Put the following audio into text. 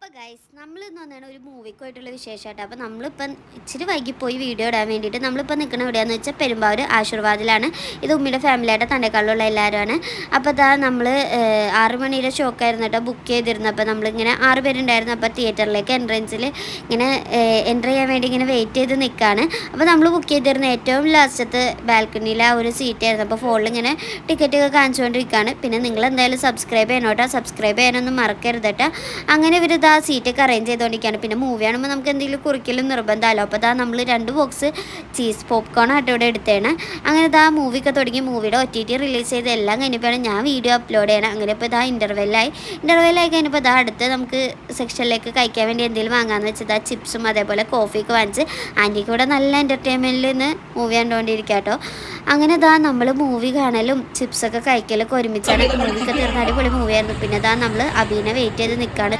അപ്പോൾ ഗൈസ് നമ്മളിന്ന് വന്നാണ് ഒരു മൂവിക്ക് പോയിട്ടുള്ള വിശേഷമായിട്ട്. അപ്പോൾ നമ്മളിപ്പം ഇച്ചിരി വൈകിപ്പോയി വീഡിയോ ഇടാൻ വേണ്ടിയിട്ട്. നമ്മളിപ്പോൾ നിൽക്കുന്ന എവിടെയാണെന്ന് വെച്ചാൽ പെരുമ്പാവൂർ ആശീർവാദിലാണ്. ഇത് ഉമ്മിയുടെ ഫാമിലിയായിട്ട് തണ്ടേക്കാളിലുള്ള എല്ലാവരുമാണ്. അപ്പോൾ അതാ നമ്മൾ 6 മണിയുടെ ഷോക്കായിരുന്നു കേട്ടോ ബുക്ക് ചെയ്തിരുന്നത്. അപ്പോൾ നമ്മളിങ്ങനെ 6 പേരുണ്ടായിരുന്നു. അപ്പോൾ തിയേറ്ററിലേക്ക് എൻട്രൻസിൽ ഇങ്ങനെ എൻ്റർ ചെയ്യാൻ വേണ്ടി ഇങ്ങനെ വെയിറ്റ് ചെയ്ത് നിൽക്കുകയാണ്. അപ്പോൾ നമ്മൾ ബുക്ക് ചെയ്തിരുന്ന ഏറ്റവും ലാസ്റ്റത്തെ ബാൽക്കണിയിലെ ആ ഒരു സീറ്റായിരുന്നു. അപ്പോൾ ഫോണിൽ ഇങ്ങനെ ടിക്കറ്റൊക്കെ കാണിച്ചുകൊണ്ടിരിക്കുകയാണ്. പിന്നെ നിങ്ങൾ എന്തായാലും സബ്സ്ക്രൈബ് ചെയ്യണം കേട്ടോ, സബ്സ്ക്രൈബ് ചെയ്യാനൊന്നും മറക്കരുത് കേട്ടോ. അങ്ങനെ ഇവർ ആ സീറ്റൊക്കെ അറേഞ്ച് ചെയ്തുകൊണ്ടിരിക്കുകയാണ്. പിന്നെ മൂവി ആകുമ്പോൾ നമുക്ക് എന്തെങ്കിലും കുറിക്കലും നിർബന്ധമല്ലോ. അപ്പോൾ ഇതാ നമ്മൾ 2 ബോക്സ് ചീസ് പോപ്കോൺ ആയിട്ട് ഇവിടെ എടുത്തേണ്. അങ്ങനെ ഇതാ മൂവിയൊക്കെ തുടങ്ങി. മൂവിയുടെ OTT റിലീസ് ചെയ്ത് എല്ലാം കഴിഞ്ഞപ്പോഴാണ് ഞാൻ വീഡിയോ അപ്ലോഡ് ചെയ്യണം. അങ്ങനെ ഇപ്പോൾ ഇതാ ഇൻ്റർവെല്ലായി കഴിഞ്ഞപ്പോൾ ഇതാ അടുത്ത് നമുക്ക് സെക്ഷനിലേക്ക് കഴിക്കാൻ വേണ്ടി എന്തെങ്കിലും വാങ്ങാമെന്ന് വെച്ചാൽ ഇതാ ചിപ്സും അതേപോലെ കോഫിയൊക്കെ വാങ്ങിച്ച് ആൻറ്റിക്ക് ഇവിടെ നല്ല എൻ്റർടൈൻമെൻറ്റിൽ നിന്ന് മൂവി കണ്ടുകൊണ്ടിരിക്കുക കേട്ടോ. അങ്ങനെ ഇതാ നമ്മൾ മൂവി കാണലും ചിപ്സൊക്കെ കഴിക്കലൊക്കെ ഒരുമിച്ചാണ്. മൂവിയൊക്കെ തീർന്ന അടിപൊളി മൂവിയായിരുന്നു. പിന്നെ ഇതാ നമ്മൾ അബീനെ വെയിറ്റ് ചെയ്ത് നിൽക്കുകയാണ്.